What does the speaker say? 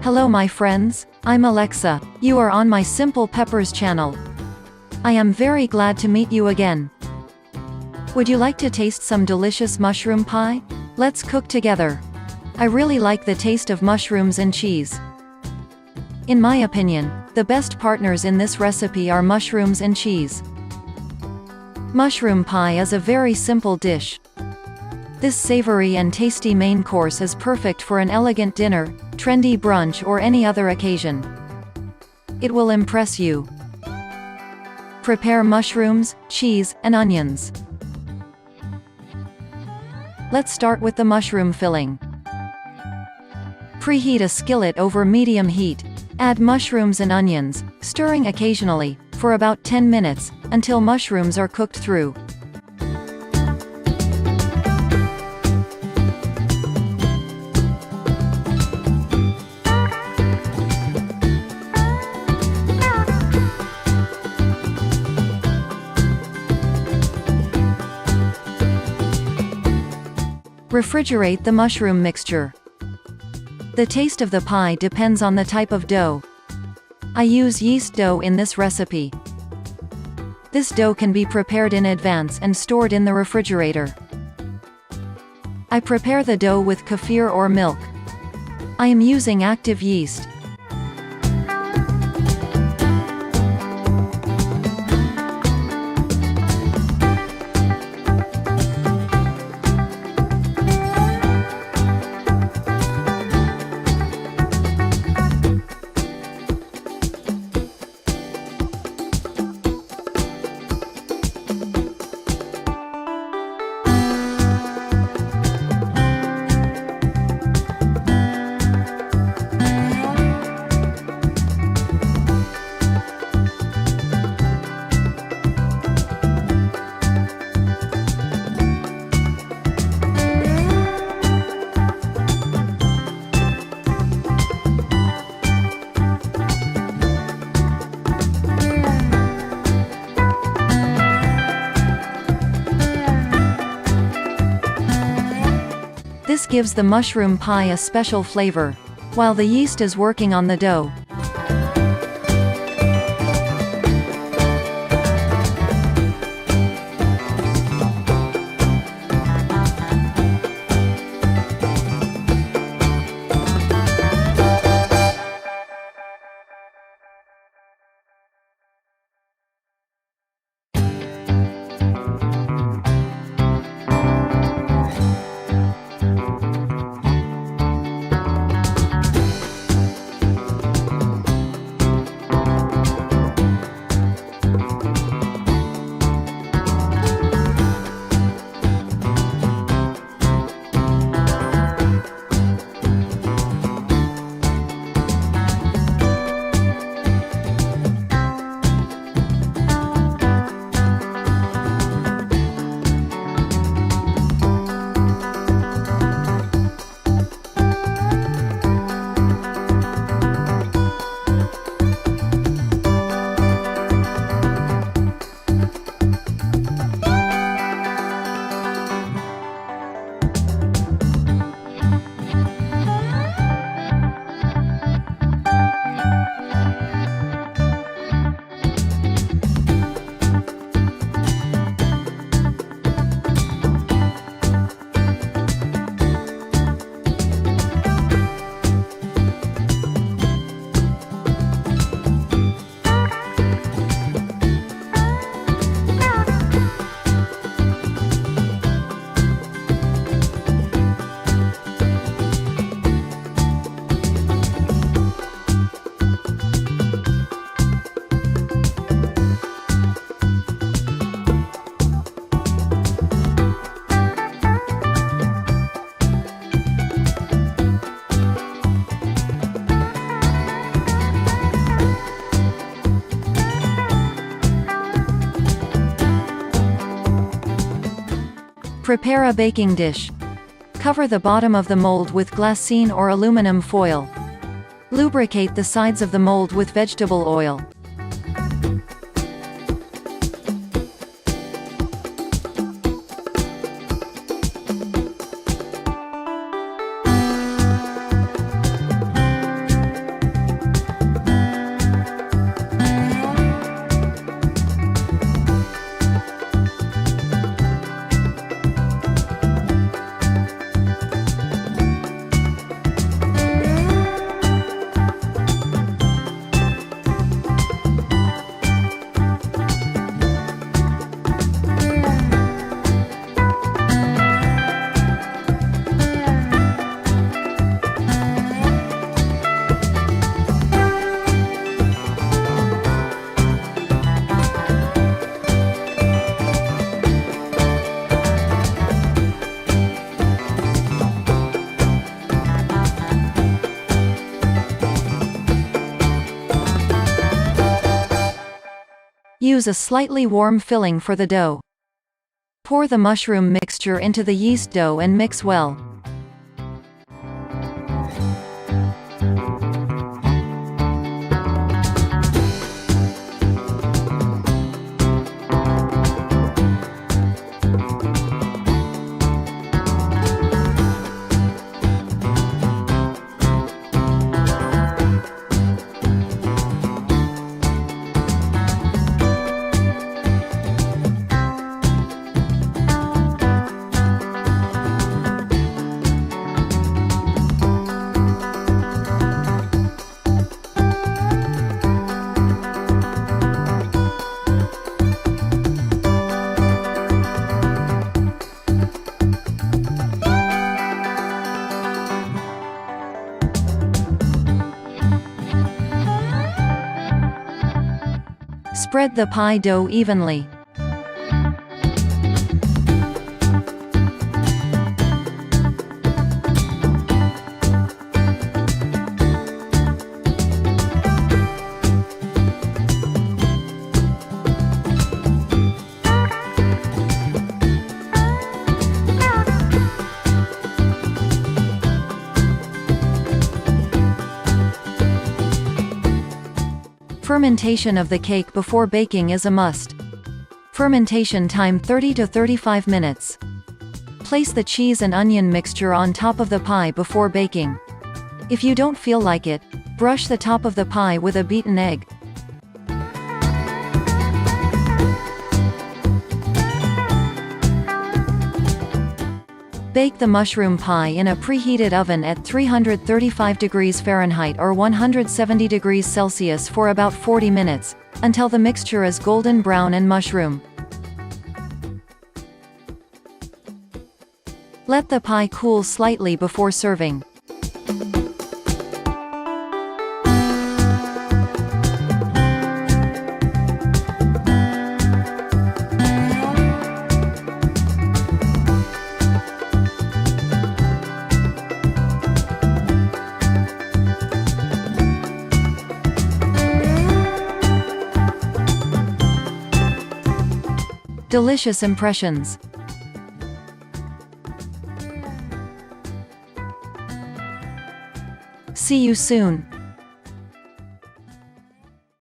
Hello my friends, I'm Alexa. You are on my Simple Peppers channel. I am very glad to meet you again. Would you like to taste some delicious mushroom pie? Let's cook together. I really like the taste of mushrooms and cheese. In my opinion, the best partners in this recipe are mushrooms and cheese. Mushroom pie is a very simple dish. This savory and tasty main course is perfect for an elegant dinner, trendy brunch or any other occasion. It will impress you. Prepare mushrooms, cheese, and onions. Let's start with the mushroom filling. Preheat a skillet over medium heat. Add mushrooms and onions, stirring occasionally, for about 10 minutes, until mushrooms are cooked through. Refrigerate the mushroom mixture. The taste of the pie depends on the type of dough. I use yeast dough in this recipe. This dough can be prepared in advance and stored in the refrigerator. I prepare the dough with kefir or milk. I am using active yeast. This gives the mushroom pie a special flavor, while the yeast is working on the dough. Prepare a baking dish. Cover the bottom of the mold with glassine or aluminum foil. Lubricate the sides of the mold with vegetable oil. Use a slightly warm filling for the dough. Pour the mushroom mixture into the yeast dough and mix well. Spread the pie dough evenly. Fermentation of the cake before baking is a must. Fermentation time 30 to 35 minutes. Place the cheese and onion mixture on top of the pie before baking. If you don't feel like it, brush the top of the pie with a beaten egg. Bake the mushroom pie in a preheated oven at 335 degrees Fahrenheit or 170 degrees Celsius for about 40 minutes, until the mixture is golden brown and mushroom. Let the pie cool slightly before serving. Delicious impressions. See you soon.